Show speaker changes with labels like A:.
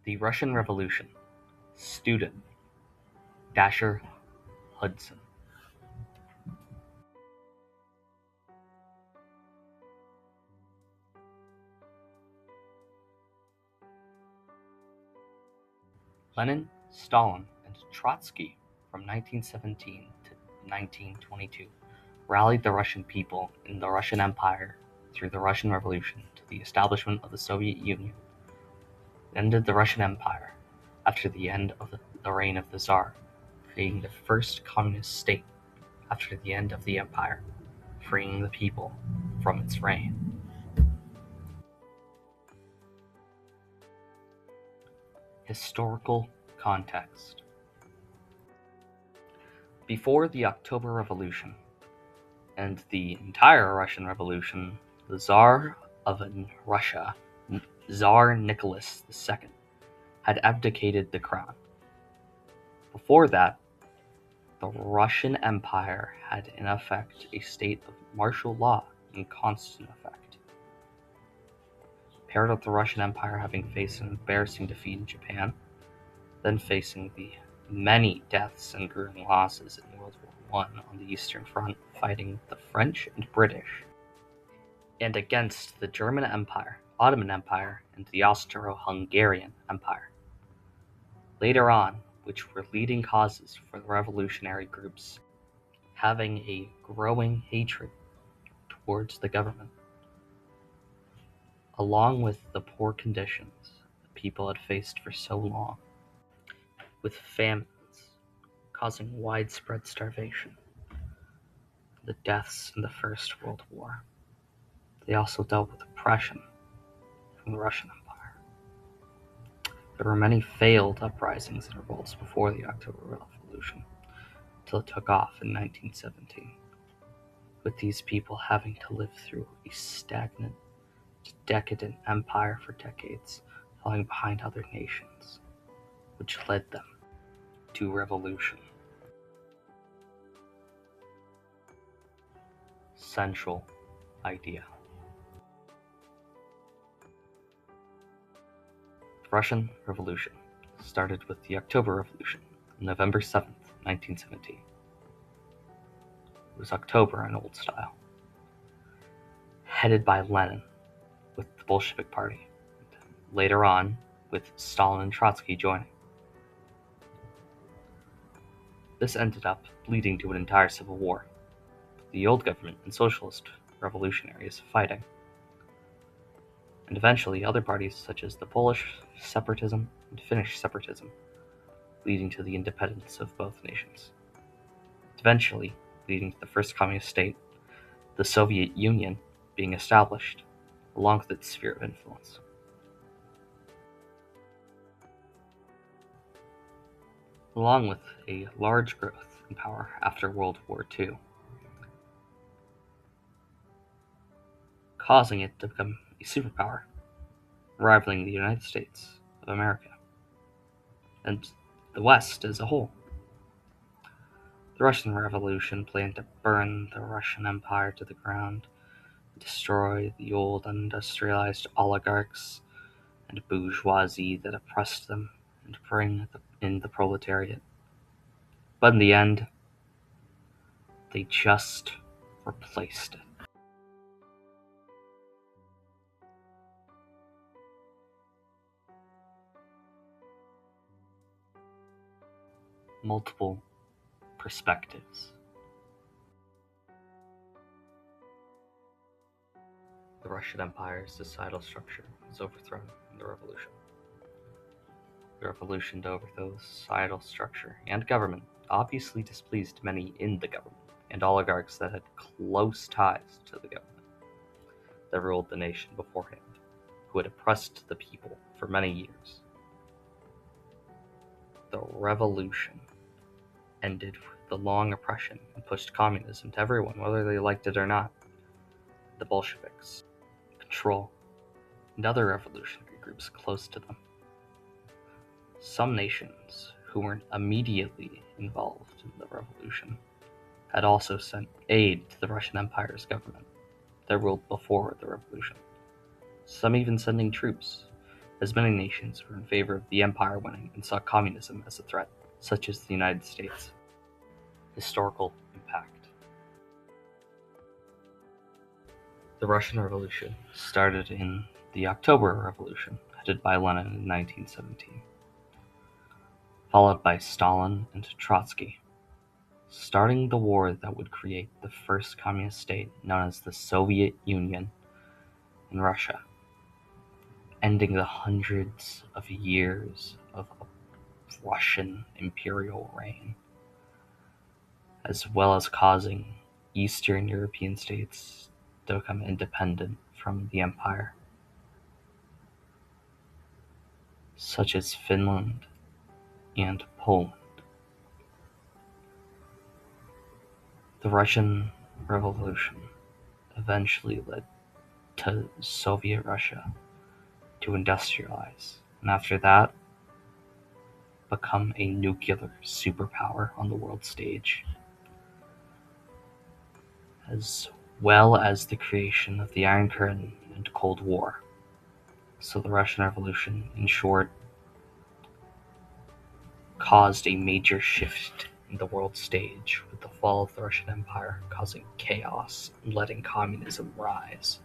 A: The Russian Revolution. Student Dasher Hudson. Lenin, Stalin, and Trotsky from 1917 to 1922 rallied the Russian people in the Russian Empire through the Russian Revolution to the establishment of the Soviet Union. It ended the Russian Empire after the end of the reign of the Tsar, creating the first communist state after the end of the empire, freeing the people from its reign. Historical context. Before the October Revolution and the entire Russian Revolution, the Tsar of Russia, Tsar Nicholas II, had abdicated the crown. Before that, the Russian Empire had in effect a state of martial law in constant effect. Paired with the Russian Empire having faced an embarrassing defeat in Japan, then facing the many deaths and grueling losses in World War I on the Eastern Front, fighting the French and British, and against the German Empire, Ottoman Empire, and the Austro-Hungarian Empire. Later on, which were leading causes for the revolutionary groups having a growing hatred towards the government, along with the poor conditions the people had faced for so long, with famines causing widespread starvation, the deaths in the First World War. They also dealt with oppression from the Russian Empire. There were many failed uprisings and revolts before the October Revolution, until it took off in 1917, with these people having to live through a stagnant, decadent empire for decades, falling behind other nations, which led them to revolution. Central idea. The Russian Revolution started with the October Revolution on November 7th, 1917. It was October in old style, headed by Lenin with the Bolshevik Party, and later on with Stalin and Trotsky joining. This ended up leading to an entire civil war, with the old government and socialist revolutionaries fighting, and eventually other parties such as the Polish separatism and Finnish separatism, leading to the independence of both nations, eventually leading to the first communist state, the Soviet Union, being established, along with its sphere of influence. Along with a large growth in power after World War II, causing it to become a superpower, rivaling the United States of America and the West as a whole. The Russian Revolution planned to burn the Russian Empire to the ground, destroy the old industrialized oligarchs and bourgeoisie that oppressed them, and bring in the proletariat. But in the end, they just replaced it. Multiple perspectives. The Russian Empire's societal structure was overthrown in the revolution. The revolution to overthrow the societal structure and government obviously displeased many in the government and oligarchs that had close ties to the government that ruled the nation beforehand, who had oppressed the people for many years. The revolution ended the long oppression and pushed communism to everyone, whether they liked it or not. The Bolsheviks, control, and other revolutionary groups close to them. Some nations who weren't immediately involved in the revolution had also sent aid to the Russian Empire's government that ruled before the revolution, some even sending troops as many nations were in favor of the empire winning and saw communism as a threat, such as the United States. Historical impact. The Russian Revolution started in the October Revolution, headed by Lenin in 1917, followed by Stalin and Trotsky, starting the war that would create the first communist state known as the Soviet Union in Russia, ending the hundreds of years of Russian imperial reign, as well as causing Eastern European states to become independent from the empire, such as Finland and Poland. The Russian Revolution eventually led to Soviet Russia to industrialize, and after that, become a nuclear superpower on the world stage, as well as the creation of the Iron Curtain and Cold War. So the Russian Revolution, in short, caused a major shift in the world stage with the fall of the Russian Empire, causing chaos and letting communism rise.